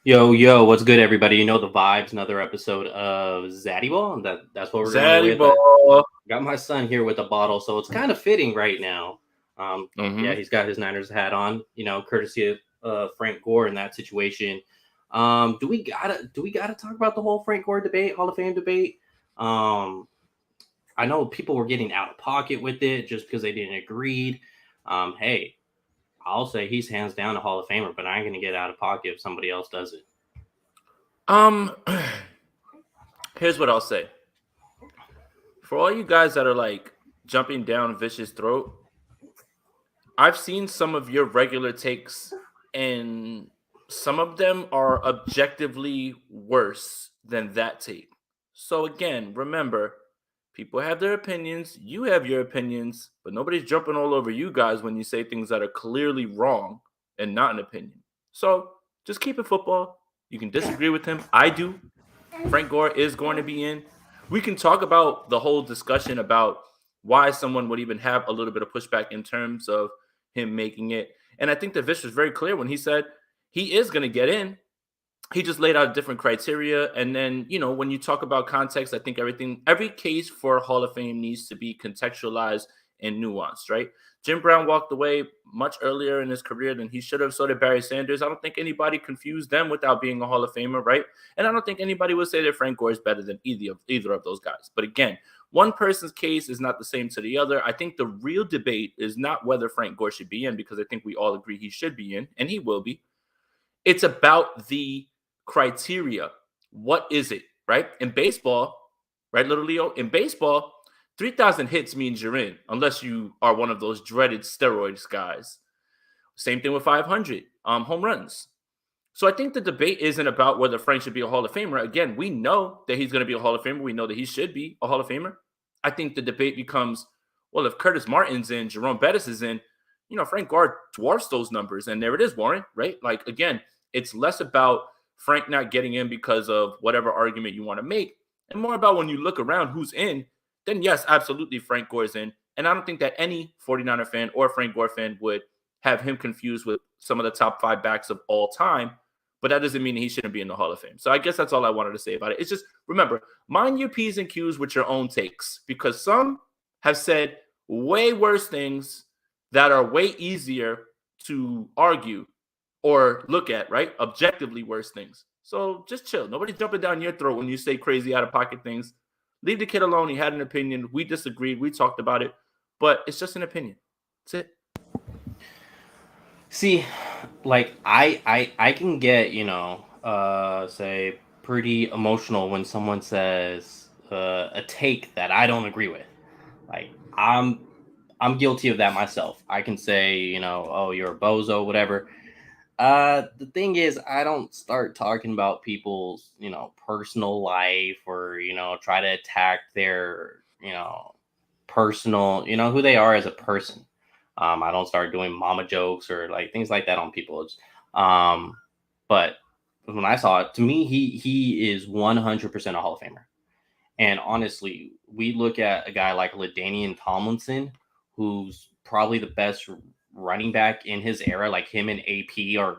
Yo, what's good, everybody? You know the vibes. Another episode of Zaddy Ball. That's what we're going with. Ball. Got my son here with a bottle, so it's kind of fitting right now. Yeah, he's got his Niners hat on. You know, courtesy of Frank Gore in that situation. Do we gotta talk about the whole Frank Gore debate, Hall of Fame debate? I know people were getting out of pocket with it just because they didn't agree. Hey. I'll say he's hands down a Hall of Famer, but I ain't gonna get out of pocket if somebody else does it. Here's what I'll say. For all you guys that are like jumping down Vicious' throat, I've seen some of your regular takes, and some of them are objectively worse than that take. So again, remember, people have their opinions. You have your opinions, but nobody's jumping all over you guys when you say things that are clearly wrong and not an opinion. So just keep it football. You can disagree with him. I do. Frank Gore is going to be in. We can talk about the whole discussion about why someone would even have a little bit of pushback in terms of him making it. And I think that Vish was very clear when he said he is going to get in. He just laid out different criteria. And then, you know, when you talk about context, I think every case for Hall of Fame needs to be contextualized and nuanced, right? Jim Brown walked away much earlier in his career than he should have. So did Barry Sanders. I don't think anybody confused them without being a Hall of Famer, right? And I don't think anybody would say that Frank Gore is better than either of those guys. But again, one person's case is not the same to the other. I think the real debate is not whether Frank Gore should be in, because I think we all agree he should be in, and he will be. It's about the criteria. What is it, right? In baseball, right, little Leo? In baseball, 3,000 hits means you're in, unless you are one of those dreaded steroids guys. Same thing with 500 home runs. So I think the debate isn't about whether Frank should be a Hall of Famer. Again, we know that he's going to be a Hall of Famer. We know that he should be a Hall of Famer. I think the debate becomes, well, if Curtis Martin's in, Jerome Bettis is in, you know, Frank Gore dwarfs those numbers. And there it is, Warren, right? Like, again, it's less about Frank not getting in because of whatever argument you want to make, and more about when you look around who's in, then yes, absolutely Frank Gore is in. And I don't think that any 49er fan or Frank Gore fan would have him confused with some of the top 5 backs of all time, but that doesn't mean he shouldn't be in the Hall of Fame. So I guess that's all I wanted to say about it. It's just, remember, mind your P's and Q's with your own takes, because some have said way worse things that are way easier to argue or look at, right? Objectively worse things. So just chill. Nobody's jumping down your throat when you say crazy out-of-pocket things. Leave the kid alone. He had an opinion. We disagreed. We talked about it. But it's just an opinion. That's it. See, like, I can get, you know, say, pretty emotional when someone says a take that I don't agree with. Like, I'm guilty of that myself. I can say, you know, oh, you're a bozo, whatever. The thing is, I don't start talking about people's, you know, personal life, or, you know, try to attack their, you know, personal, you know, who they are as a person. I don't start doing mama jokes or like things like that on people. But when I saw it, to me, he is 100% a Hall of Famer. And honestly, we look at a guy like LaDainian Tomlinson, who's probably the best running back in his era, like him and AP are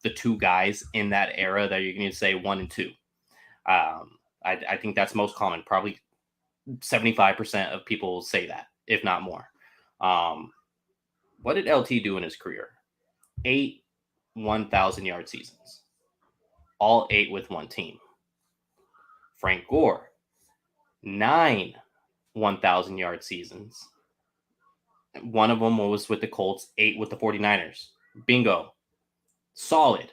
the two guys in that era that you're going to say 1 and 2. I think that's most common. Probably 75% of people say that, if not more. What did LT do in his career? 8 1,000-yard seasons, all 8 with one team. Frank Gore, 9 1,000-yard seasons. One of them was with the Colts, 8 with the 49ers. Bingo. Solid.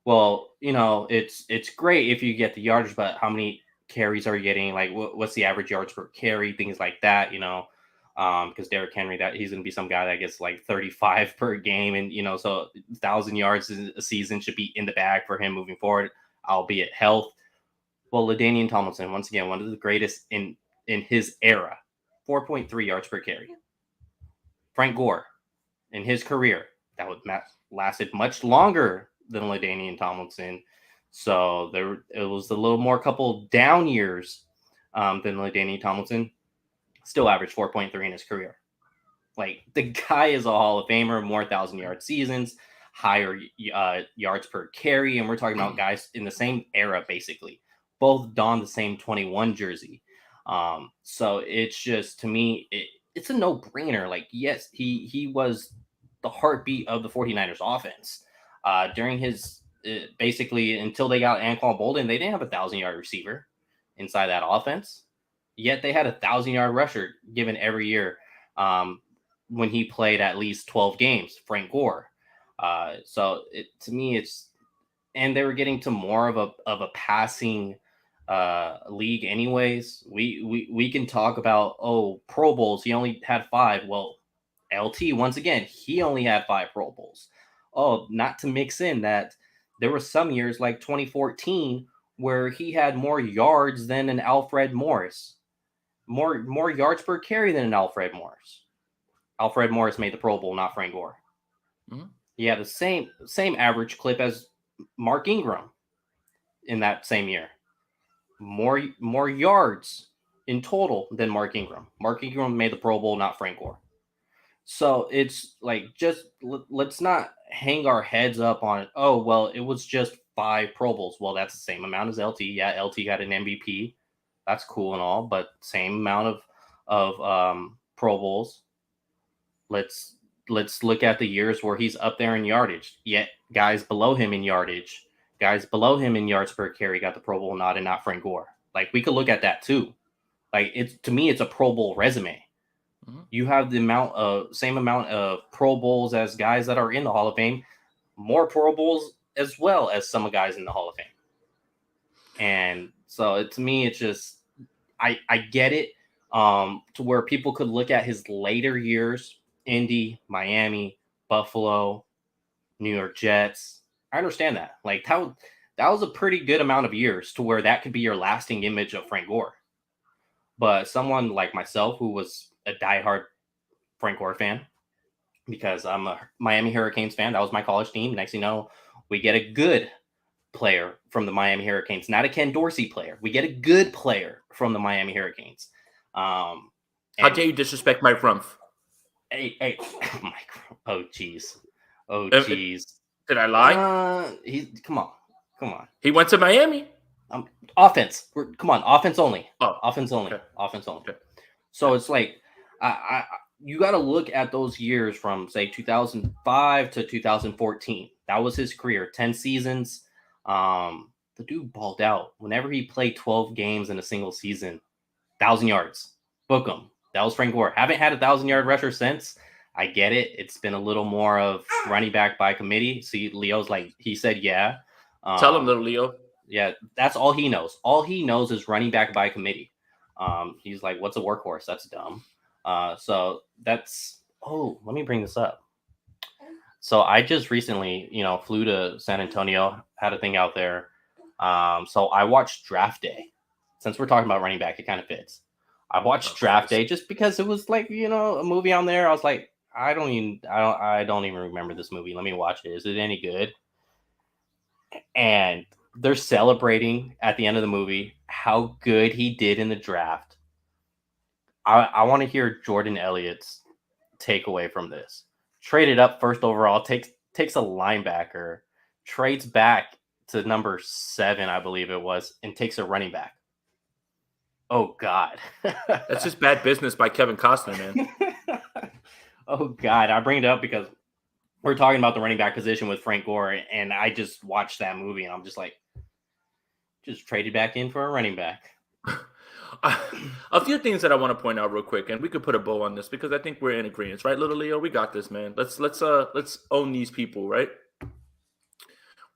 Well, it's great if you get the yardage, but how many carries are you getting? Like, what's the average yards per carry? Things like that, because Derrick Henry, that he's going to be some guy that gets like 35 per game. And, so 1,000 yards a season should be in the bag for him moving forward, albeit health. Well, LaDainian Tomlinson, once again, one of the greatest in his era, 4.3 yards per carry. Frank Gore, in his career, that would lasted much longer than LaDainian Tomlinson. So it was a little more couple down years than LaDainian Tomlinson. Still averaged 4.3 in his career. Like, the guy is a Hall of Famer, more 1,000-yard seasons, higher yards per carry, and we're talking about guys in the same era, basically. Both don the same 21 jersey. So it's just, to me, it's a no-brainer. Like, yes, he was the heartbeat of the 49ers offense. During his, basically, until they got Anquan Bolden, they didn't have a 1,000-yard receiver inside that offense. Yet they had a 1,000-yard rusher given every year when he played at least 12 games, Frank Gore. So to me, and they were getting to more of a passing league anyways. We can talk about, Pro Bowls, he only had 5. Well, LT, once again, he only had 5 Pro Bowls. Not to mix in that there were some years like 2014 where he had more yards than an Alfred Morris. More yards per carry than an Alfred Morris. Alfred Morris made the Pro Bowl, not Frank Gore. Mm-hmm. He had the same average clip as Mark Ingram in that same year. More yards in total than Mark Ingram. Mark Ingram made the Pro Bowl, not Frank Gore. So it's like, just let's not hang our heads up on it. Oh, well, it was just 5 Pro Bowls. Well, that's the same amount as LT. Yeah, LT got an MVP. That's cool and all, but same amount of Pro Bowls. Let's look at the years where he's up there in yardage. Yet guys below him in yardage, guys below him in yards per carry got the Pro Bowl nod, and not Frank Gore. Like, we could look at that too. Like, to me, it's a Pro Bowl resume. Mm-hmm. You have the same amount of Pro Bowls as guys that are in the Hall of Fame, more Pro Bowls as well as some guys in the Hall of Fame. And so to me, it's just, I get it, to where people could look at his later years, Indy, Miami, Buffalo, New York Jets. I understand that. Like, that was a pretty good amount of years to where that could be your lasting image of Frank Gore. But someone like myself, who was a diehard Frank Gore fan, because I'm a Miami Hurricanes fan, that was my college team. Next thing you know, we get a good player from the Miami Hurricanes, not a Ken Dorsey player. We get a good player from the Miami Hurricanes. How dare you disrespect Mike Rumpf? Hey, Mike. Oh, jeez. Did I lie? Come on. He went to Miami. Offense. Come on, offense only. Offense only. Okay. Offense only. Okay. So it's like, you got to look at those years from, say, 2005 to 2014. That was his career, 10 seasons. The dude balled out. Whenever he played 12 games in a single season, 1,000 yards. Book him. That was Frank Gore. Haven't had a 1,000-yard rusher since. I get it. It's been a little more of running back by committee. See, Leo's like, he said, yeah. Tell him, little Leo. Yeah, that's all he knows. All he knows is running back by committee. He's like, what's a workhorse? That's dumb. So that's, let me bring this up. So I just recently, flew to San Antonio, had a thing out there. So I watched Draft Day. Since we're talking about running back, it kind of fits. I watched Draft Day just because it was like, a movie on there. I was like, I don't even remember this movie. Let me watch it. Is it any good? And they're celebrating at the end of the movie how good he did in the draft. I want to hear Jordan Elliott's takeaway from this. traded up first overall, takes a linebacker, trades back to number 7, I believe it was, and takes a running back. Oh God. That's just bad business by Kevin Costner, man. Oh God. I bring it up because we're talking about the running back position with Frank Gore, and I just watched that movie and I'm just like, just traded back in for a running back. A few things that I want to point out real quick, and we could put a bow on this because I think we're in agreement, right, little Leo? We got this, man. Let's own these people, right?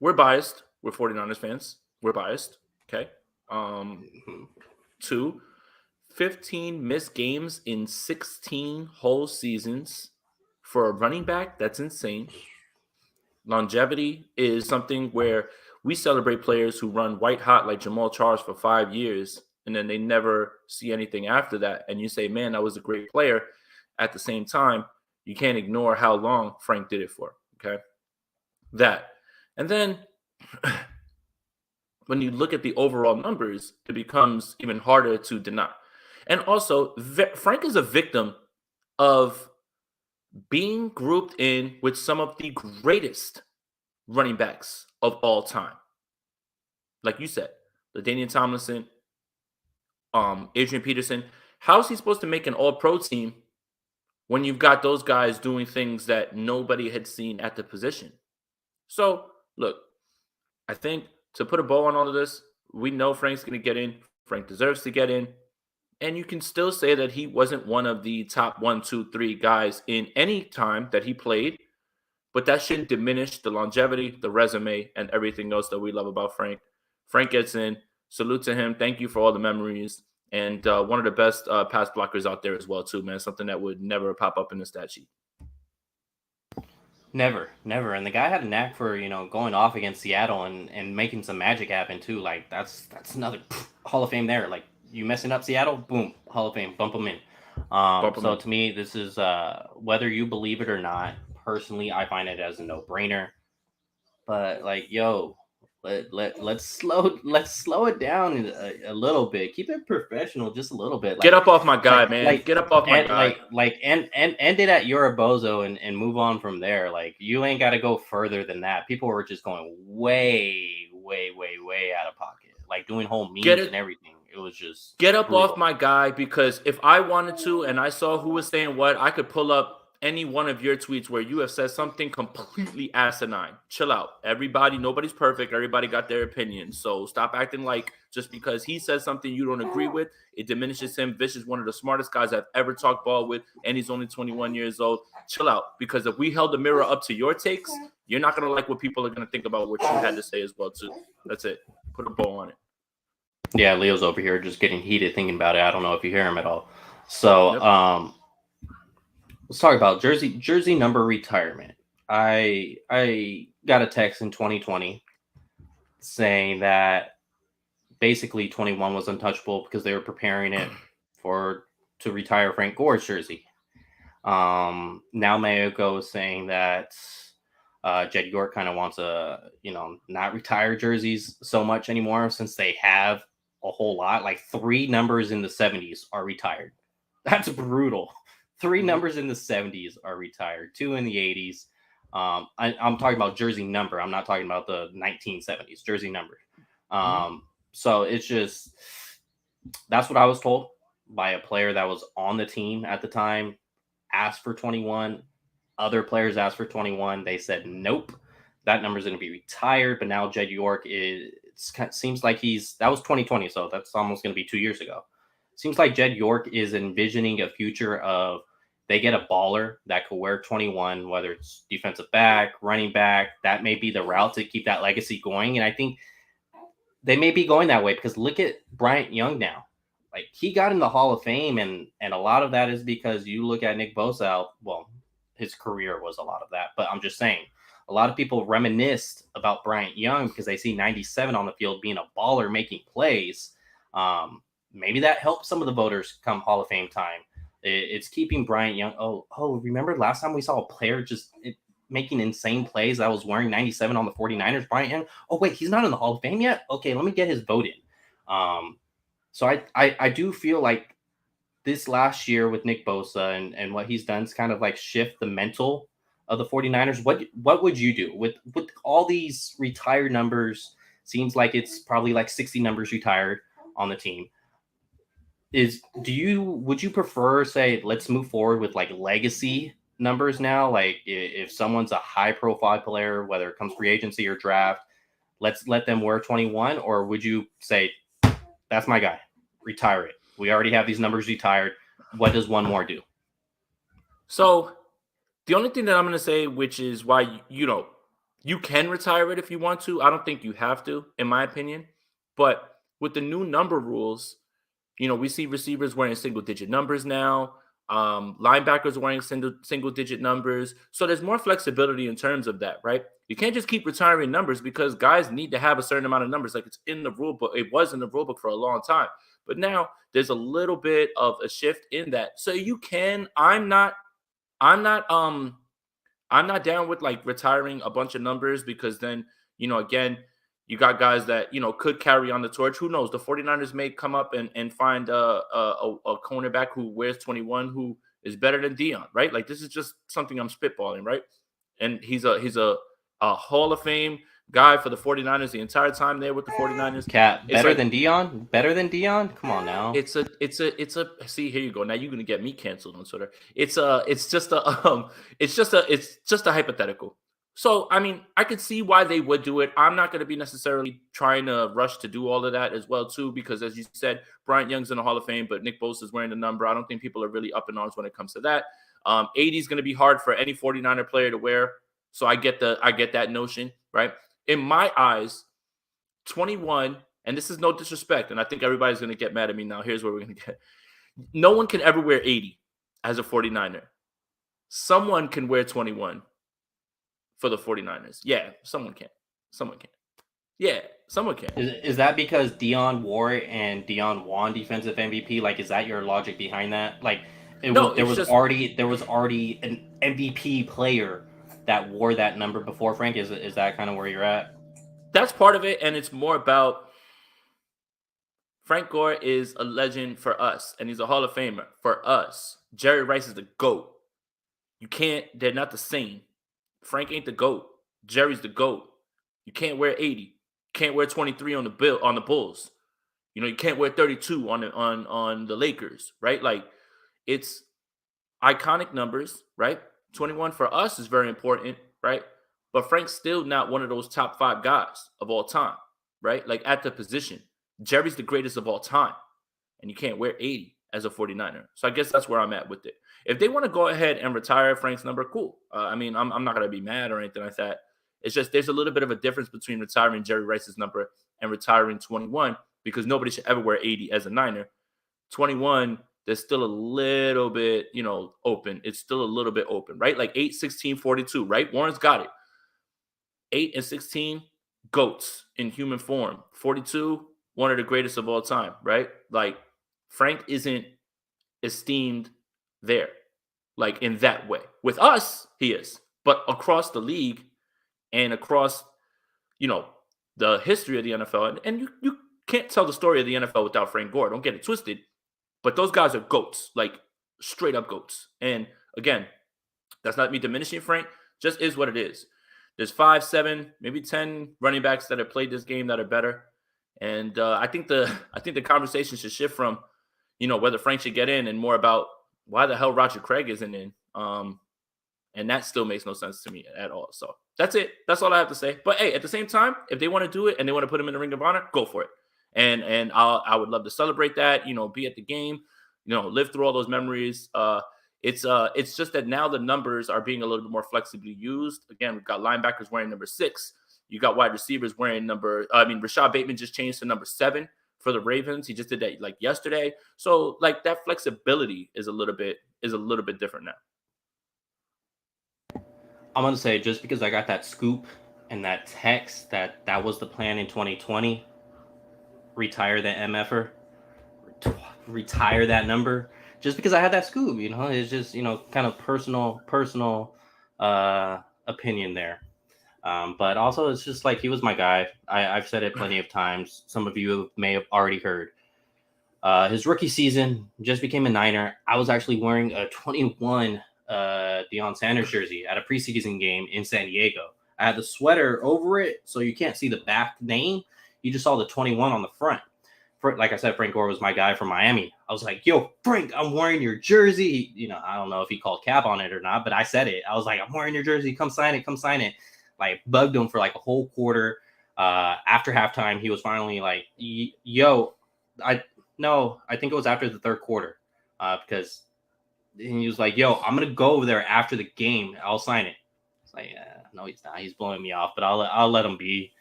We're biased. We're 49ers fans. We're biased. Okay. Mhm. 2, 15 missed games in 16 whole seasons for a running back. That's insane. Longevity is something where we celebrate players who run white hot like Jamal Charles for 5 years and then they never see anything after that. And you say, man, that was a great player. At the same time, you can't ignore how long Frank did it for. Okay. That. And then when you look at the overall numbers, it becomes even harder to deny. And also, Frank is a victim of being grouped in with some of the greatest running backs of all time. Like you said, LaDainian Tomlinson, Adrian Peterson. How is he supposed to make an all-pro team when you've got those guys doing things that nobody had seen at the position? So, look, I think to put a bow on all of this, we know Frank's going to get in. Frank deserves to get in. And you can still say that he wasn't one of the top 1, 2, 3 guys in any time that he played. But that shouldn't diminish the longevity, the resume, and everything else that we love about Frank. Frank gets in. Salute to him. Thank you for all the memories. And one of the best pass blockers out there as well, too, man. Something that would never pop up in the stat sheet. Never. And the guy had a knack for, going off against Seattle and making some magic happen too. Like that's another Hall of Fame there. Like you messing up Seattle, boom, Hall of Fame, bump them in. So to me, this is whether you believe it or not. Personally, I find it as a no-brainer. But like, let's slow it down a little bit. Keep it professional, just a little bit. Get up off my guy, man. Get up off my guy. And end it at you're a bozo and move on from there. Like you ain't got to go further than that. People were just going way out of pocket, like doing whole memes and everything. It was just get up off my guy, because if I wanted to and I saw who was saying what, I could pull up any one of your tweets where you have said something completely asinine. Chill out. Everybody, nobody's perfect. Everybody got their opinion. So stop acting like just because he says something you don't agree with, it diminishes him. Vish is one of the smartest guys I've ever talked ball with, and he's only 21 years old. Chill out. Because if we held the mirror up to your takes, you're not going to like what people are going to think about what you had to say as well, too. That's it. Put a bow on it. Yeah, Leo's over here just getting heated thinking about it. I don't know if you hear him at all. So, yep. Let's talk about jersey number retirement. I got a text in 2020 saying that basically 21 was untouchable because they were preparing it to retire Frank Gore's jersey. Now Mayoko is saying that Jed York kind of wants to, not retire jerseys so much anymore since they have a whole lot. Like 3 numbers in the 70s are retired. That's brutal. 3 numbers in the 70s are retired, 2 in the 80s. I'm talking about jersey number. I'm not talking about the 1970s jersey number. So it's just, that's what I was told by a player that was on the team at the time, asked for 21. Other players asked for 21. They said, nope, that number is going to be retired. But now Jed York seems like that was 2020. So that's almost going to be 2 years ago. Seems like Jed York is envisioning a future of they get a baller that could wear 21, whether it's defensive back, running back. That may be the route to keep that legacy going. And I think they may be going that way because look at Bryant Young now. Like he got in the Hall of Fame, and a lot of that is because you look at Nick Bosa. Well, his career was a lot of that, but I'm just saying a lot of people reminisced about Bryant Young because they see 97 on the field being a baller making plays. Maybe that helps some of the voters come Hall of Fame time. It's keeping Bryant Young. Oh, remember last time we saw a player just making insane plays that was wearing 97 on the 49ers, Bryant Young? Oh, wait, he's not in the Hall of Fame yet? Okay, let me get his vote in. So I do feel like this last year with Nick Bosa and what he's done is kind of like shift the mental of the 49ers, what would you do with all these retired numbers? Seems like it's probably like 60 numbers retired on the team. Would you prefer, say, let's move forward with like legacy numbers now? Like if someone's a high profile player, whether it comes free agency or draft, let's let them wear 21, or would you say that's my guy, retire it? We already have these numbers retired. What does one more do? So the only thing that I'm going to say, which is why, you can retire it if you want to. I don't think you have to, in my opinion. But with the new number rules, we see receivers wearing single digit numbers now. Linebackers wearing single digit numbers. So there's more flexibility in terms of that, right? You can't just keep retiring numbers because guys need to have a certain amount of numbers. Like it's in the rule book. It was in the rule book for a long time. But now there's a little bit of a shift in that. So you can, I'm not I'm not down with like retiring a bunch of numbers because then, again, you got guys that, could carry on the torch. Who knows? The 49ers may come up and find a cornerback who wears 21 who is better than Dion, right? Like this is just something I'm spitballing, right? And he's a Hall of Fame guy for the 49ers the entire time there with the 49ers. Cat, It's better like, than Dion? Better than Dion? Come on now. see, here you go. Now you're gonna get me canceled on Twitter. It's just a hypothetical. So I mean, I could see why they would do it. I'm not gonna be necessarily trying to rush to do all of that as well, too, because as you said, Bryant Young's in the Hall of Fame, but Nick Bosa is wearing the number. I don't think people are really up in arms when it comes to that. 80 is gonna be hard for any 49er player to wear. So I get that notion, right? In my eyes, 21, and this is no disrespect, and I think everybody's going to get mad at me now. Here's where we're going to get. No one can ever wear 80 as a 49er. Someone can wear 21 for the 49ers. Yeah, someone can. Yeah, someone can. Is that because Dion wore it and Dion won defensive MVP? Like, is that your logic behind that? Like, there was already an MVP player that wore that number before, Frank. Is that kind of where you're at? That's part of it, and it's more about Frank Gore is a legend for us, and he's a Hall of Famer for us. Jerry Rice is the GOAT. They're not the same. Frank ain't the GOAT. Jerry's the GOAT. You can't wear 80. You can't wear 23 on the Bulls. You can't wear 32 on the Lakers, right? Like, it's iconic numbers, right? 21 for us is very important, right? But Frank's still not one of those top 5 guys of all time, right? Like at the position. Jerry's the greatest of all time, and you can't wear 80 as a 49er. So I guess that's where I'm at with it. If they want to go ahead and retire Frank's number, cool. I mean, I'm not going to be mad or anything like that. It's just there's a little bit of a difference between retiring Jerry Rice's number and retiring 21 because nobody should ever wear 80 as a Niner. 21, there's still a little bit, open. It's still a little bit open, right? Like 8, 16, 42, right? Warren's got it. 8 and 16, GOATs in human form. 42, one of the greatest of all time, right? Like Frank isn't esteemed there, like in that way. With us, he is. But across the league and across, the history of the NFL, and you can't tell the story of the NFL without Frank Gore. Don't get it twisted. But those guys are GOATs, like straight up GOATs. And again, that's not me diminishing Frank, just is what it is. There's 5, 7, maybe 10 running backs that have played this game that are better. And I think the conversation should shift from, whether Frank should get in and more about why the hell Roger Craig isn't in. And that still makes no sense to me at all. So that's it. That's all I have to say. But hey, at the same time, if they want to do it and they want to put him in the Ring of Honor, go for it. And I would love to celebrate that, be at the game, live through all those memories. It's just that now the numbers are being a little bit more flexibly used. Again, we've got linebackers wearing number 6. You got wide receivers wearing Rashad Bateman just changed to number 7 for the Ravens. He just did that like yesterday. So like that flexibility is a little bit different now. I'm going to say just because I got that scoop and that text that was the plan in 2020, retire the MFer, retire that number, just because I had that scoop, it's just, kind of personal opinion there. But also it's just like, he was my guy. I've said it plenty of times. Some of you may have already heard. His rookie season, just became a Niner. I was actually wearing a 21 Deion Sanders jersey at a preseason game in San Diego. I had the sweater over it, so you can't see the back name. You just saw the 21 on the front. Like I said, Frank Gore was my guy from Miami. I was like, yo, Frank, I'm wearing your jersey. I don't know if he called cap on it or not, but I said it. I was like, I'm wearing your jersey. Come sign it. Come sign it. Like, bugged him for like a whole quarter. After halftime, he was finally like, yo, I think it was after the third quarter, because he was like, yo, I'm going to go over there after the game. I'll sign it. It's like, no, he's not. He's blowing me off, but I'll let him be.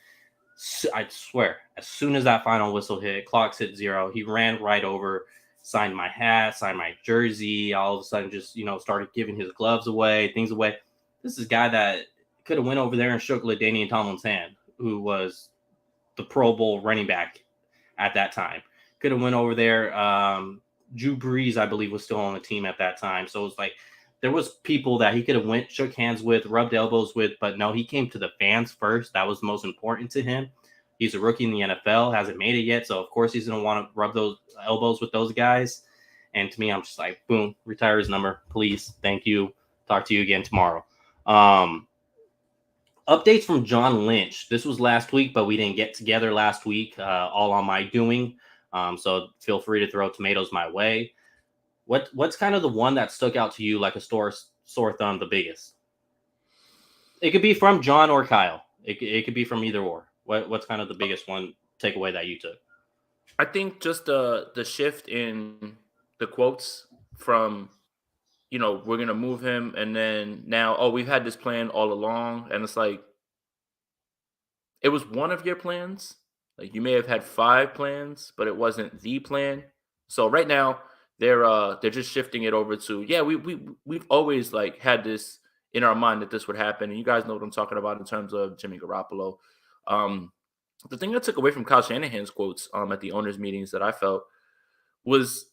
I swear, as soon as that final whistle hit, clocks hit 0, he ran right over, signed my hat, signed my jersey. All of a sudden, just started giving his gloves away, things away. This is a guy that could have went over there and shook LaDainian Tomlin's hand, who was the Pro Bowl running back at that time. Could have went over there. Drew Brees, I believe, was still on the team at that time. So it was like there was people that he could have went, shook hands with, rubbed elbows with, but no, he came to the fans first. That was most important to him. He's a rookie in the NFL, hasn't made it yet, so of course he's going to want to rub those elbows with those guys. And to me, I'm just like, boom, retire his number, please. Thank you. Talk to you again tomorrow. Updates from John Lynch. This was last week, but we didn't get together last week, all on my doing. So feel free to throw tomatoes my way. What's kind of the one that stuck out to you like a sore thumb the biggest? It could be from John or Kyle. It could be from either or. What's kind of the biggest one takeaway that you took? I think just the shift in the quotes from, we're going to move him, and then now, we've had this plan all along, and it's like, it was one of your plans. Like, you may have had 5 plans, but it wasn't the plan. So right now, they're just shifting it over to, we've always like had this in our mind that this would happen, and you guys know what I'm talking about in terms of Jimmy Garoppolo. The thing I took away from Kyle Shanahan's quotes at the owners' meetings that I felt was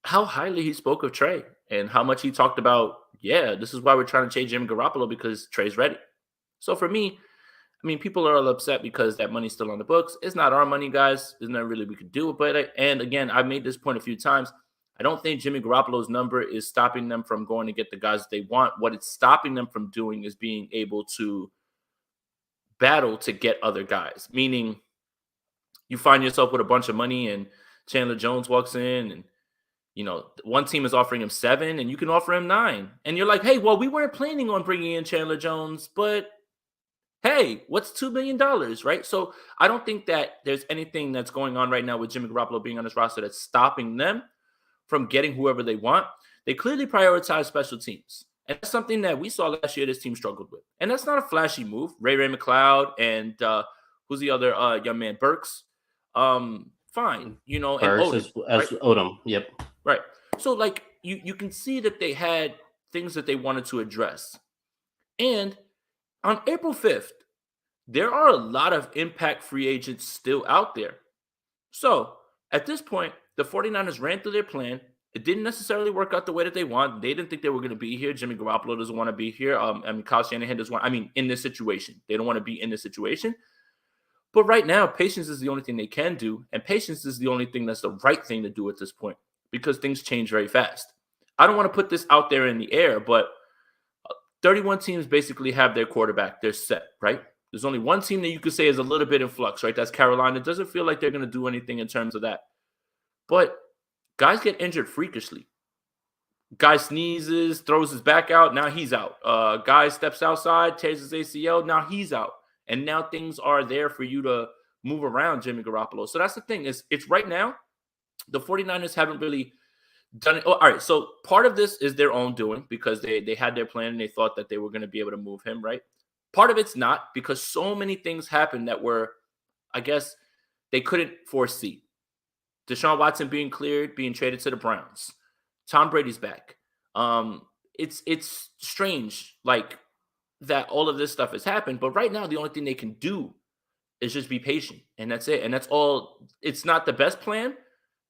how highly he spoke of Trey and how much he talked about, this is why we're trying to change Jimmy Garoppolo, because Trey's ready. So for me, people are all upset because that money's still on the books. It's not our money, guys. There's nothing really we could do about it. And again, I've made this point a few times. I don't think Jimmy Garoppolo's number is stopping them from going to get the guys they want. What it's stopping them from doing is being able to battle to get other guys. Meaning, you find yourself with a bunch of money and Chandler Jones walks in and, one team is offering him 7 and you can offer him 9. And you're like, hey, well, we weren't planning on bringing in Chandler Jones, but hey, what's $2 million, right? So I don't think that there's anything that's going on right now with Jimmy Garoppolo being on this roster that's stopping them from getting whoever they want. They clearly prioritize special teams. And that's something that we saw last year this team struggled with. And that's not a flashy move. Ray McLeod and who's the other young man? Burks. Fine. And Burks Odom, as right? Odom. Yep. Right. So, like, you can see that they had things that they wanted to address. And on April 5th, there are a lot of impact free agents still out there. So, at this point, the 49ers ran through their plan. It didn't necessarily work out the way that they want. They didn't think they were going to be here. Jimmy Garoppolo doesn't want to be here. Kyle Shanahan doesn't want, in this situation. They don't want to be in this situation. But right now, patience is the only thing they can do. And patience is the only thing that's the right thing to do at this point, because things change very fast. I don't want to put this out there in the air, but 31 teams basically have their quarterback. They're set, right? There's only one team that you could say is a little bit in flux, right? That's Carolina. It doesn't feel like they're going to do anything in terms of that. But guys get injured freakishly. Guy sneezes, throws his back out. Now he's out. Guy steps outside, tears his ACL. Now he's out. And now things are there for you to move around Jimmy Garoppolo. So that's the thing. It's right now, the 49ers haven't really done it. Oh, all right. So part of this is their own doing, because they had their plan and they thought that they were going to be able to move him, right? Part of it's not, because so many things happened that were, I guess, they couldn't foresee. Deshaun Watson being cleared, being traded to the Browns. Tom Brady's back. It's strange, like, that all of this stuff has happened. But right now, the only thing they can do is just be patient. And that's it. And that's all. It's not the best plan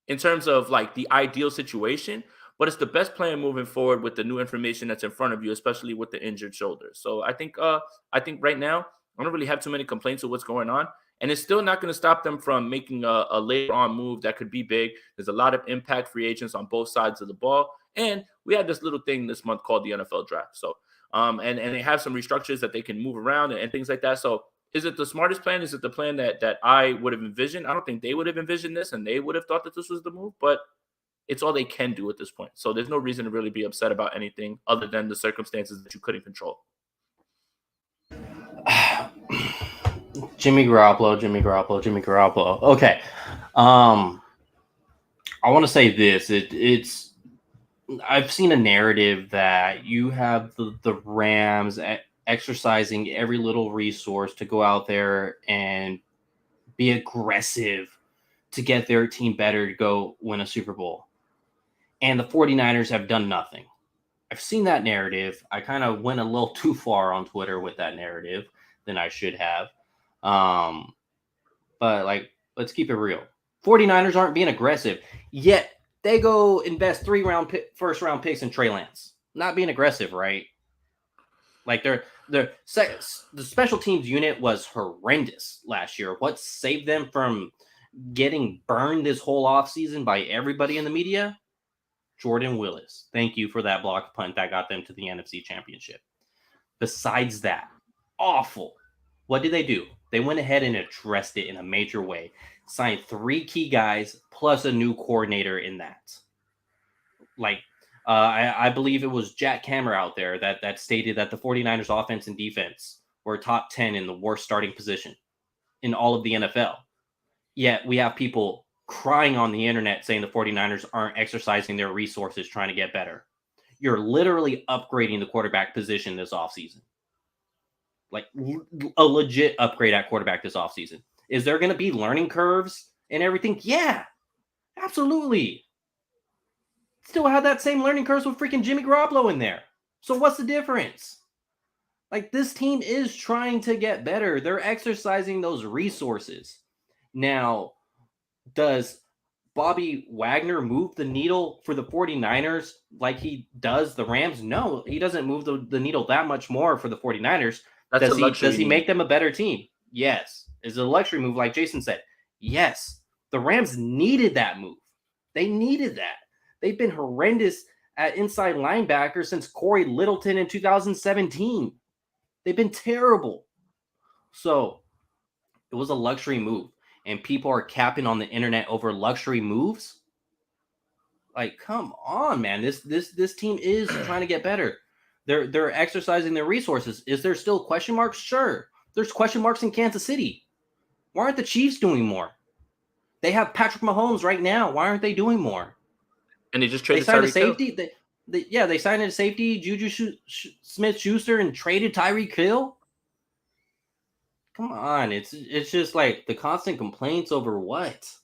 in terms of, like, the ideal situation, but it's the best plan moving forward with the new information that's in front of you, especially with the injured shoulder. So I think right now, I don't really have too many complaints of what's going on. And it's still not going to stop them from making a later on move that could be big. There's a lot of impact free agents on both sides of the ball. And we had this little thing this month called the NFL draft. So, and they have some restructures that they can move around and things like that. So, is it the smartest plan? Is it the plan that I would have envisioned? I don't think they would have envisioned this, and they would have thought that this was the move. But it's all they can do at this point. So there's no reason to really be upset about anything other than the circumstances that you couldn't control. Jimmy Garoppolo. Okay. I want to say this. It's I've seen a narrative that you have the Rams exercising every little resource to go out there and be aggressive to get their team better to go win a Super Bowl. And the 49ers have done nothing. I've seen that narrative. I kind of went a little too far on Twitter with that narrative than I should have. But like, let's keep it real. 49ers aren't being aggressive, yet they go invest first round picks in Trey Lance. Not being aggressive, right? Like the special teams unit was horrendous last year. What saved them from getting burned this whole offseason by everybody in the media? Jordan Willis. Thank you for that block punt that got them to the NFC Championship. Besides that, awful. What did they do? They went ahead and addressed it in a major way. Signed 3 key guys plus a new coordinator in that. Like, I believe it was Jack Kammer out there that stated that the 49ers offense and defense were top 10 in the worst starting position in all of the NFL. Yet we have people crying on the internet saying the 49ers aren't exercising their resources trying to get better. You're literally upgrading the quarterback position this offseason. Like a legit upgrade at quarterback this offseason. Is there going to be learning curves and everything? Yeah, absolutely. Still have that same learning curves with freaking Jimmy Garoppolo in there. So what's the difference? Like, this team is trying to get better. They're exercising those resources. Now, does Bobby Wagner move the needle for the 49ers like he does the Rams? No, he doesn't move the needle that much more for the 49ers. Does he make them a better team? Yes. Is it a luxury move like Jason said? Yes. The Rams needed that move. They needed that. They've been horrendous at inside linebacker since Corey Littleton in 2017. They've been terrible. So it was a luxury move. And people are capping on the internet over luxury moves. Like, come on, man. This team is trying to get better. They're exercising their resources. Is there still question marks? Sure. There's question marks in Kansas City. Why aren't the Chiefs doing more? They have Patrick Mahomes right now. Why aren't they doing more? And they just traded signed a safety. They signed a safety, Juju Smith-Schuster, and traded Tyreek Hill. Come on, it's just like the constant complaints over what? It's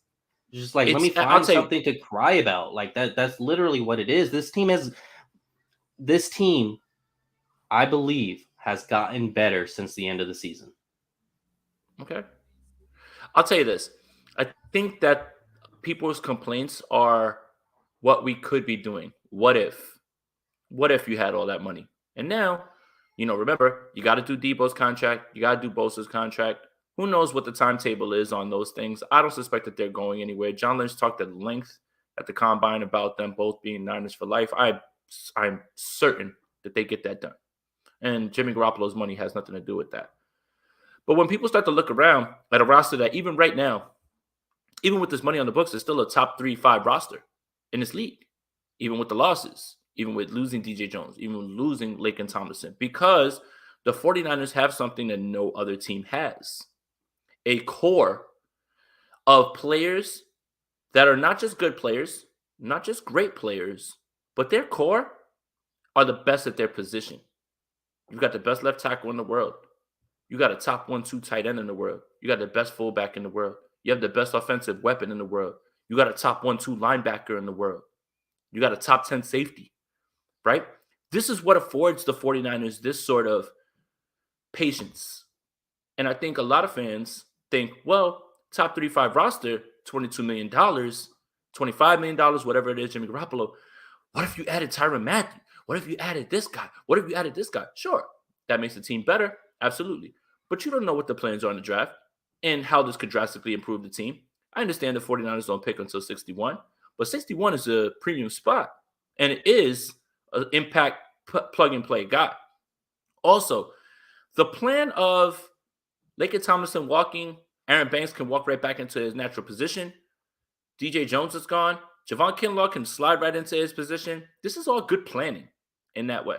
just like, let me find something to cry about. Like that's literally what it is. This team, I believe, has gotten better since the end of the season. Okay. I'll tell you this. I think that people's complaints are what we could be doing. What if you had all that money? And now, remember, you got to do Debo's contract. You got to do Bosa's contract. Who knows what the timetable is on those things? I don't suspect that they're going anywhere. John Lynch talked at length at the Combine about them both being Niners for life. I'm certain that they get that done. And Jimmy Garoppolo's money has nothing to do with that. But when people start to look around at a roster that even right now, even with this money on the books, is still a top 3-5 roster in this league, even with the losses, even with losing DJ Jones, even with losing Laken Tomlinson, because the 49ers have something that no other team has. A core of players that are not just good players, not just great players, but their core are the best at their position. You've got the best left tackle in the world. You got a top 1-2 tight end in the world. You got the best fullback in the world. You have the best offensive weapon in the world. You got a top 1-2 linebacker in the world. You got a top 10 safety, right? This is what affords the 49ers this sort of patience. And I think a lot of fans think, well, top 35 roster, $22 million, $25 million, whatever it is, Jimmy Garoppolo. What if you added Tyrann Mathieu? What if you added this guy? What if you added this guy? Sure, that makes the team better. Absolutely. But you don't know what the plans are in the draft and how this could drastically improve the team. I understand the 49ers don't pick until 61, but 61 is a premium spot. and it is an impact plug and play guy. Also, the plan of Laker Tomlinson walking, Aaron Banks can walk right back into his natural position. DJ Jones is gone. Javon Kinlaw can slide right into his position. This is all good planning in that way.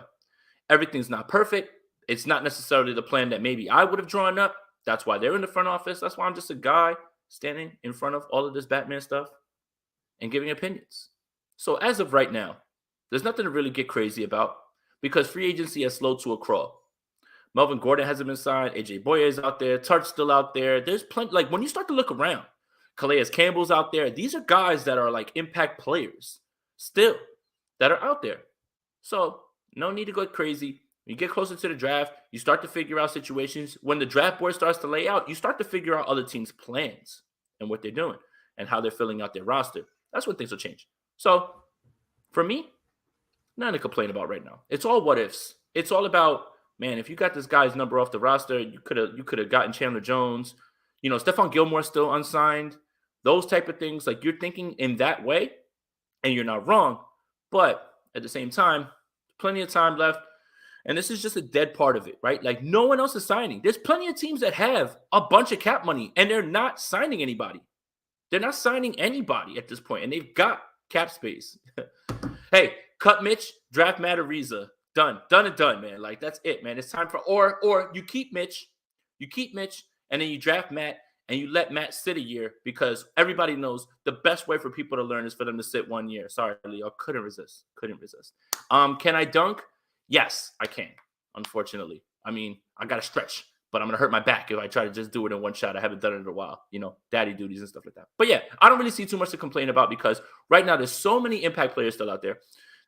Everything's not perfect. It's not necessarily the plan that maybe I would have drawn up. That's why they're in the front office. That's why I'm just a guy standing in front of all of this Batman stuff and giving opinions. So as of right now, there's nothing to really get crazy about because free agency has slowed to a crawl. Melvin Gordon hasn't been signed. AJ Boye is out there. Tart's still out there. There's plenty. Like when you start to look around, Calais Campbell's out there. These are guys that are like impact players still that are out there. So no need to go crazy. When you get closer to the draft, you start to figure out situations. When the draft board starts to lay out, you start to figure out other teams' plans and what they're doing and how they're filling out their roster. That's when things will change. So for me, nothing to complain about right now. It's all what ifs. It's all about, man, if you got this guy's number off the roster, you could have gotten Chandler Jones. You know, Stephon Gilmore still unsigned. Those type of things. Like you're thinking in that way, and you're not wrong. But at the same time, plenty of time left. And this is just a dead part of it, right? Like no one else is signing. There's plenty of teams that have a bunch of cap money, and they're not signing anybody. They're not signing anybody at this point, and they've got cap space. Hey, cut Mitch, draft Matt Ariza. Done and done, man. Like that's it, man. It's time for or you keep Mitch, and then you draft Matt, and you let Matt sit a year because everybody knows the best way for people to learn is for them to sit 1 year. Sorry, Leo, couldn't resist. Can I dunk? Yes, I can. Unfortunately, I mean, I got to stretch, but I'm gonna hurt my back if I try to just do it in one shot. I haven't done it in a while, you know, daddy duties and stuff like that. But yeah, I don't really see too much to complain about because right now there's so many impact players still out there.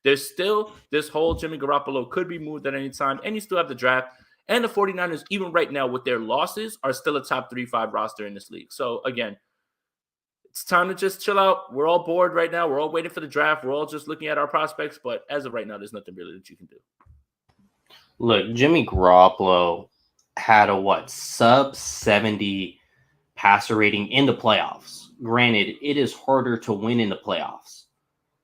There's still this whole Jimmy Garoppolo could be moved at any time, and you still have the draft. And the 49ers, even right now with their losses, are still a top 3-5 roster in this league. So again, it's time to just chill out. We're all bored right now. We're all waiting for the draft. We're all just looking at our prospects. But as of right now, there's nothing really that you can do. Look, Jimmy Garoppolo had a sub 70 passer rating in the playoffs. Granted, it is harder to win in the playoffs.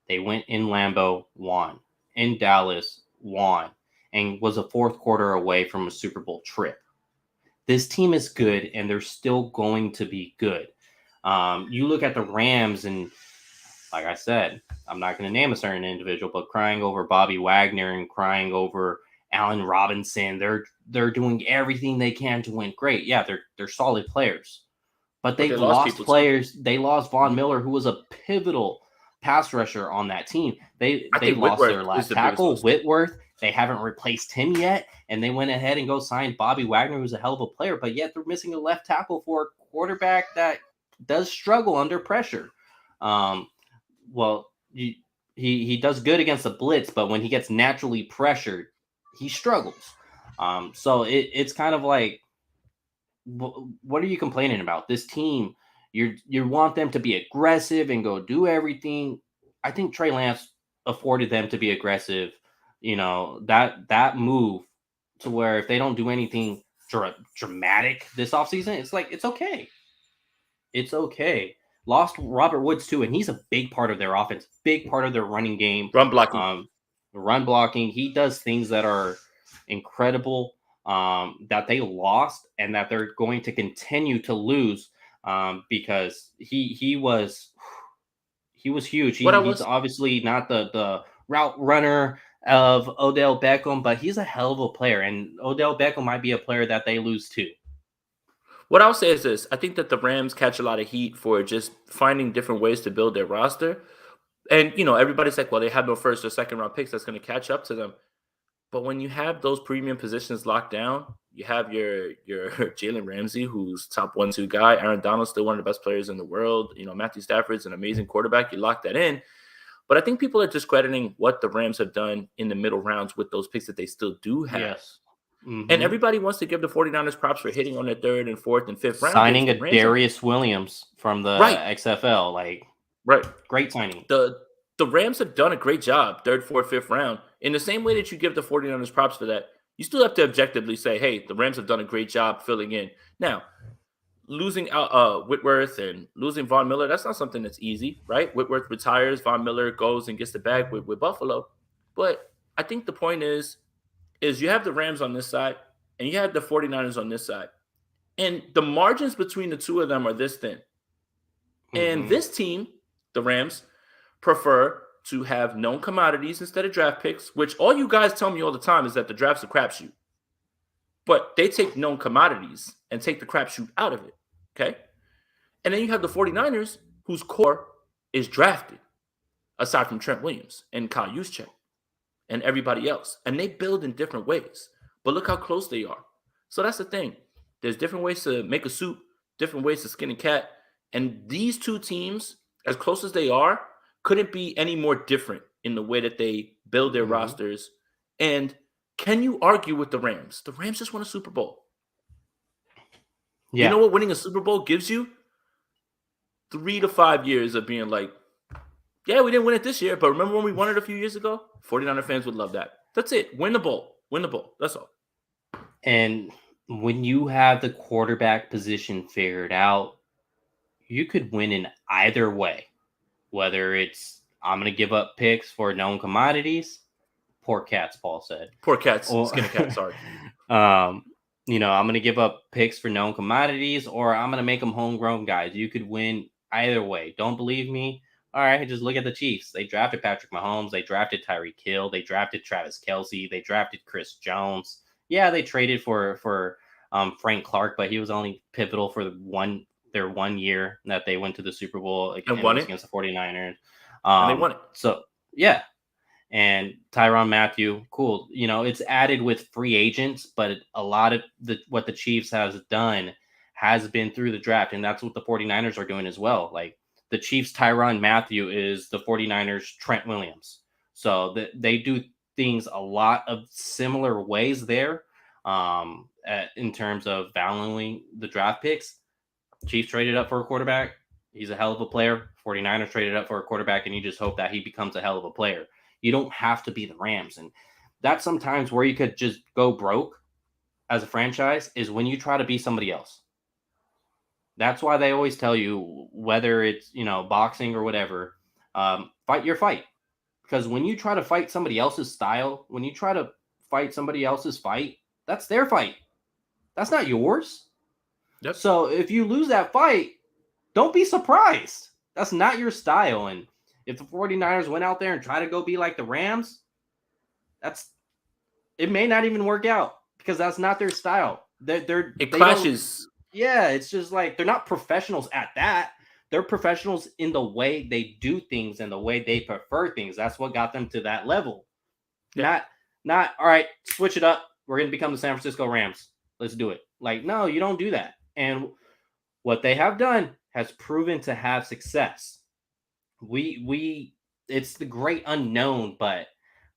They went in Lambeau, won. In Dallas, won. And was a fourth quarter away from a Super Bowl trip. This team is good, and they're still going to be good. You look at the Rams, and like I said, I'm not going to name a certain individual, but crying over Bobby Wagner and crying over Allen Robinson, they're doing everything they can to win. Great, yeah, they're solid players, but they lost players. They lost Von Miller, who was a pivotal pass rusher on that team. They lost their last tackle, Whitworth. They haven't replaced him yet, and they went ahead and signed Bobby Wagner, who's a hell of a player, but yet they're missing a left tackle for a quarterback that does struggle under pressure. He does good against the blitz, but when he gets naturally pressured, he struggles. So it's kind of like, what are you complaining about? This team, you want them to be aggressive and go do everything. I think Trey Lance afforded them to be aggressive. You know, that move to where if they don't do anything dramatic this offseason, it's like, it's okay. It's okay. Lost Robert Woods too, and he's a big part of their offense, big part of their running game. Run blocking. He does things that are incredible, that they lost and that they're going to continue to lose, because he was huge. He's obviously not the route runner of Odell Beckham, but he's a hell of a player, and Odell Beckham might be a player that they lose too. What I'll say is this. I think that the Rams catch a lot of heat for just finding different ways to build their roster. And, you know, everybody's like, well, they have no first or second round picks that's going to catch up to them. But when you have those premium positions locked down, you have your Jalen Ramsey, who's top 1-2 guy. Aaron Donald's still one of the best players in the world. You know, Matthew Stafford's an amazing quarterback. You lock that in. But I think people are discrediting what the Rams have done in the middle rounds with those picks that they still do have. Yes. Mm-hmm. And everybody wants to give the 49ers props for hitting on their third and fourth and fifth round. Signing a Darius Williams from the XFL. Great signing. The Rams have done a great job, third, fourth, fifth round. In the same way that you give the 49ers props for that, you still have to objectively say, hey, the Rams have done a great job filling in. Now, losing out Whitworth and losing Von Miller, that's not something that's easy, right? Whitworth retires, Von Miller goes and gets the bag with Buffalo. But I think the point is you have the Rams on this side and you have the 49ers on this side. And the margins between the two of them are this thin. And Mm-hmm. this team, the Rams, prefer to have known commodities instead of draft picks, which all you guys tell me all the time is that the draft's a crapshoot. But they take known commodities and take the crapshoot out of it. Okay. And then you have the 49ers, whose core is drafted, aside from Trent Williams and Kyle Juszczyk and everybody else. And they build in different ways. But look how close they are. So that's the thing. There's different ways to make a soup, different ways to skin a cat. And these two teams, as close as they are, couldn't be any more different in the way that they build their rosters. And can you argue with the Rams? The Rams just won a Super Bowl. Yeah. You know what winning a Super Bowl gives you? 3 to 5 years of being like, yeah, we didn't win it this year, but remember when we won it a few years ago? 49er fans would love that. That's it. Win the bowl. Win the bowl. That's all. And when you have the quarterback position figured out, you could win in either way. Whether it's I'm going to give up picks for known commodities, poor cats, Paul said. Poor cats, skinny cats, sorry. I'm going to give up picks for known commodities, or I'm going to make them homegrown guys. You could win either way. Don't believe me? All right, just look at the Chiefs. They drafted Patrick Mahomes. They drafted Tyreek Hill. They drafted Travis Kelce. They drafted Chris Jones. Yeah, they traded for Frank Clark, but he was only pivotal for their 1 year that they went to the Super Bowl against the 49ers. And they won it. So, yeah. And Tyrann Mathieu, cool. It's added with free agents, but a lot of what the Chiefs has done has been through the draft, and that's what the 49ers are doing as well. Like, the Chiefs' Tyrann Mathieu is the 49ers' Trent Williams. So they do things a lot of similar ways there in terms of valuing the draft picks. Chiefs traded up for a quarterback. He's a hell of a player. 49ers traded up for a quarterback, and you just hope that he becomes a hell of a player. You don't have to be the Rams. And that's sometimes where you could just go broke as a franchise, is when you try to be somebody else. That's why they always tell you, whether it's, boxing or whatever, fight your fight. Because when you try to fight somebody else's style, when you try to fight somebody else's fight, that's their fight. That's not yours. Yep. So if you lose that fight, don't be surprised. That's not your style. And if the 49ers went out there and try to go be like the Rams, it may not even work out, because that's not their style. It clashes. Yeah, it's just like, they're not professionals at that. They're professionals in the way they do things and the way they prefer things. That's what got them to that level. Yeah. Not all right, switch it up. We're going to become the San Francisco Rams. Let's do it. Like, no, you don't do that. And what they have done has proven to have success. It's the great unknown, but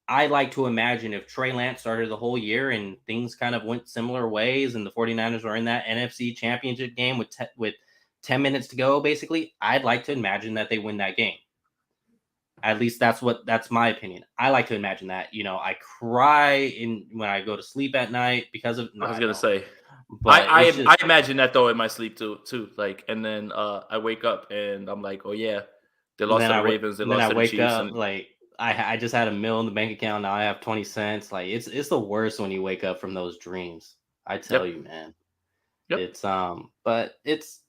I like to imagine if Trey Lance started the whole year and things kind of went similar ways, and the 49ers were in that NFC championship game with 10 minutes to go, basically, I'd like to imagine that they win that game. At least that's my opinion. I like to imagine that. I cry when I go to sleep at night because of. I was gonna say, but I imagine that though in my sleep too. Like, and then I wake up and I'm like, oh yeah, they lost to the Ravens. They lost to the Chiefs. Up, like, I just had $1 million in the bank account. Now I have 20 cents. Like, it's the worst when you wake up from those dreams. I tell you, man. Yep. It's but it's,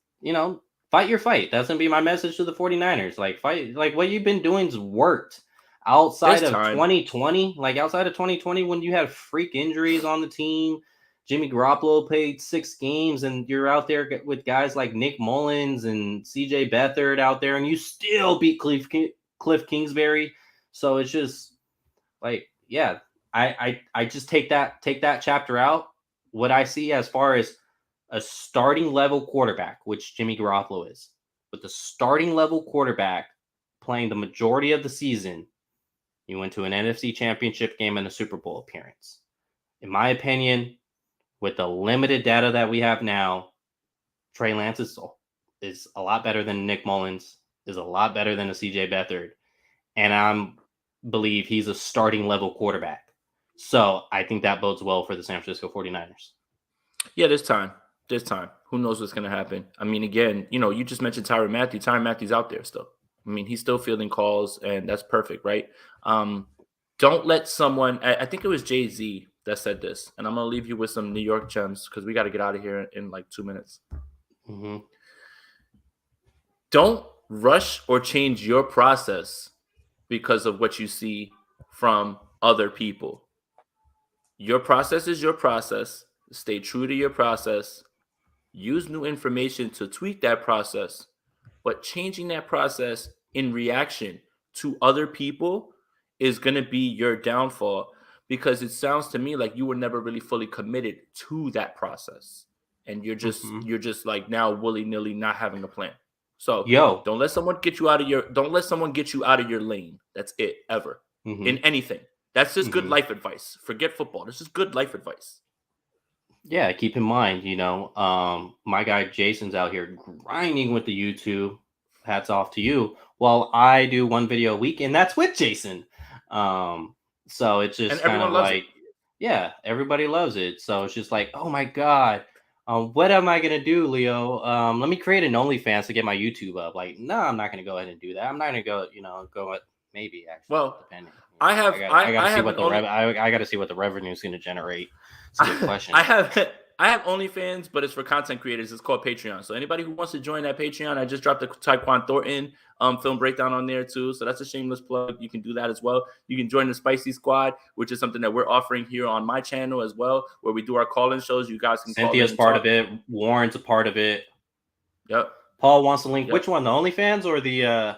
fight your fight. That's gonna be my message to the 49ers. Like, fight. Like, what you've been doing's worked. Outside of 2020, when you had freak injuries on the team, Jimmy Garoppolo played 6 games, and you're out there with guys like Nick Mullins and CJ Beathard out there, and you still beat Cliff Kingsbury. So it's just like, yeah, I just take that chapter out. What I see as far as a starting level quarterback, which Jimmy Garoppolo is, with the starting level quarterback playing the majority of the season, you went to an NFC championship game and a Super Bowl appearance. In my opinion, with the limited data that we have now, Trey Lance is a lot better than Nick Mullins, is a lot better than a CJ Beathard. And I believe he's a starting level quarterback. So I think that bodes well for the San Francisco 49ers. Yeah, this time. who knows what's going to happen? I mean, again, you just mentioned Tyrann Mathieu. Tyrann Mathieu's out there still. I mean, he's still fielding calls, and that's perfect, right? Don't let someone. I think it was Jay-Z that said this, and I'm going to leave you with some New York gems because we got to get out of here in like 2 minutes. Mm-hmm. Don't rush or change your process because of what you see from other people. Your process is your process. Stay true to your process. Use new information to tweak that process, but changing that process in reaction to other people is going to be your downfall, because it sounds to me like you were never really fully committed to that process, and you're just like now willy-nilly not having a plan. So don't let someone get you out of your lane. That's it, ever. In anything. That's just good life advice. Forget football. This is good life advice. Yeah, keep in mind, my guy Jason's out here grinding with the YouTube. Hats off to you. While I do one video a week, and that's with Jason. So it's just kind of like, yeah, everybody loves it. So it's just like, oh my God, what am I gonna do, Leo? Let me create an OnlyFans to get my YouTube up. Like, no, I'm not gonna go ahead and do that. I'm not gonna go, go at maybe actually. Well, depending. I gotta see what the revenue is gonna generate. It's a good question. I have OnlyFans, but it's for content creators. It's called Patreon. So anybody who wants to join that Patreon, I just dropped the Tyquan Thornton film breakdown on there too. So that's a shameless plug. You can do that as well. You can join the Spicy Squad, which is something that we're offering here on my channel as well, where we do our call-in shows. You guys can Cynthia's part of it. Warren's a part of it. Yep. Paul wants to link. Yep. Which one? The OnlyFans or the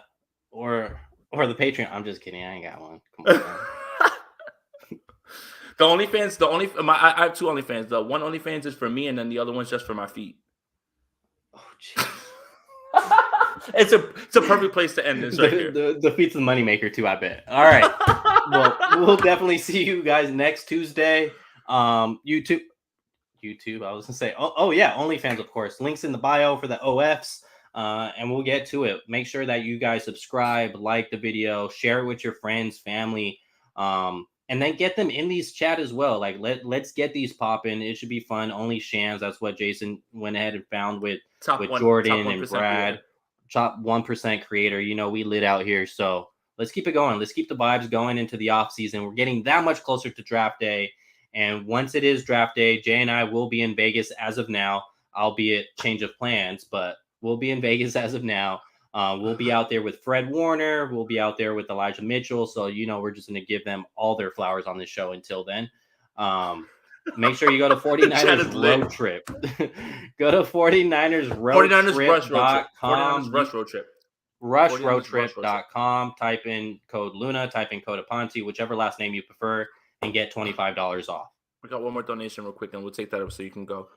or the Patreon? I'm just kidding. I ain't got one. Come on. The OnlyFans, I have two OnlyFans. The one OnlyFans is for me, and then the other one's just for my feet. Oh, jeez. It's a perfect place to end this right here. The feet's the moneymaker too, I bet. All right. Well, we'll definitely see you guys next Tuesday. YouTube. I was gonna say, oh yeah, OnlyFans, of course. Links in the bio for the OFs. And we'll get to it. Make sure that you guys subscribe, like the video, share it with your friends, family. And then get them in these chat as well. Like let's get these popping. It should be fun. Only Shams. That's what Jason went ahead and found with Jordan and Brad. Creator. Top 1% creator. We lit out here. So let's keep it going. Let's keep the vibes going into the off season. We're getting that much closer to draft day. And once it is draft day, Jay and I will be in Vegas as of now, albeit change of plans, but we'll be in Vegas as of now. We'll be out there with Fred Warner. We'll be out there with Elijah Mitchell. So, we're just going to give them all their flowers on this show until then. Make sure you go to 49ers Road Trip. Go to 49ers Road Trip.com. Rush Road Trip. RushRoadTrip.com. Type in code Luna. Type in code Aponte, whichever last name you prefer, and get $25 off. We got one more donation real quick, and we'll take that up so you can go.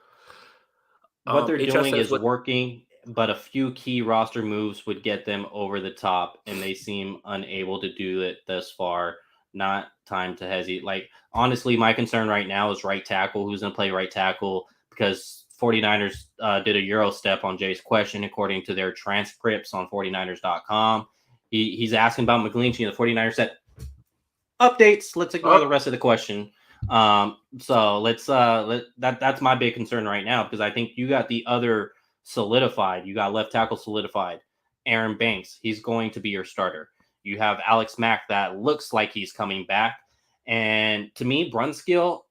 What they're doing is working, but a few key roster moves would get them over the top, and they seem unable to do it thus far. Not time to hesitate. Like, honestly, my concern right now is right tackle. Who's going to play right tackle? Because 49ers did a Euro step on Jay's question, according to their transcripts on 49ers.com. He's asking about McGlinchey, and the 49ers said, updates. Let's ignore the rest of the question. So that's my big concern right now, because I think you got the other solidified. You got left tackle solidified. Aaron Banks, he's going to be your starter. You have Alex Mack that looks like he's coming back. And to me, Brunskill,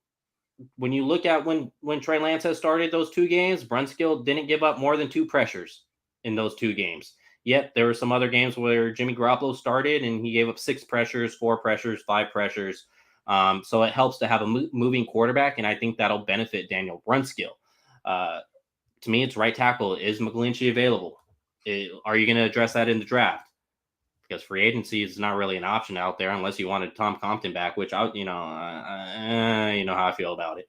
when you look at when Trey Lance has started those 2 games, Brunskill didn't give up more than 2 pressures in those 2 games. Yet there were some other games where Jimmy Garoppolo started and he gave up 6 pressures, 4 pressures, 5 pressures. So it helps to have a moving quarterback, and I think that'll benefit Daniel Brunskill. To me, it's right tackle. Is McGlinchey available? Are you going to address that in the draft? Because free agency is not really an option out there unless you wanted Tom Compton back, which you know how I feel about it.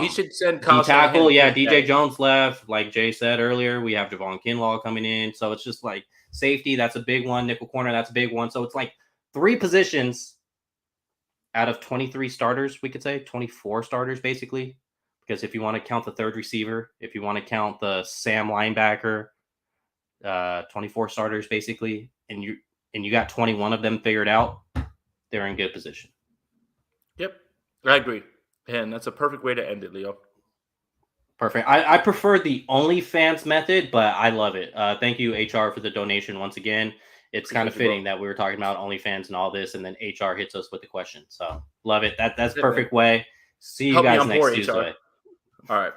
He should send Kyle tackle. Yeah, DJ Jones left. Like Jay said earlier, we have Javon Kinlaw coming in. So it's just like safety. That's a big one. Nickel corner. That's a big one. So it's like 3 positions out of 23 starters, we could say 24 starters, basically. Because if you want to count the 3rd receiver, if you want to count the Sam linebacker, 24 starters, basically, and you got 21 of them figured out, they're in good position. Yep, I agree. And that's a perfect way to end it, Leo. Perfect. I prefer the OnlyFans method, but I love it. Thank you, HR, for the donation once again. It's kind of Appreciate you, bro. fitting that we were talking about OnlyFans and all this, and then HR hits us with the question. So love it. That's That's it, man. perfect way. See you Help me guys on next board, HR. Tuesday. All right.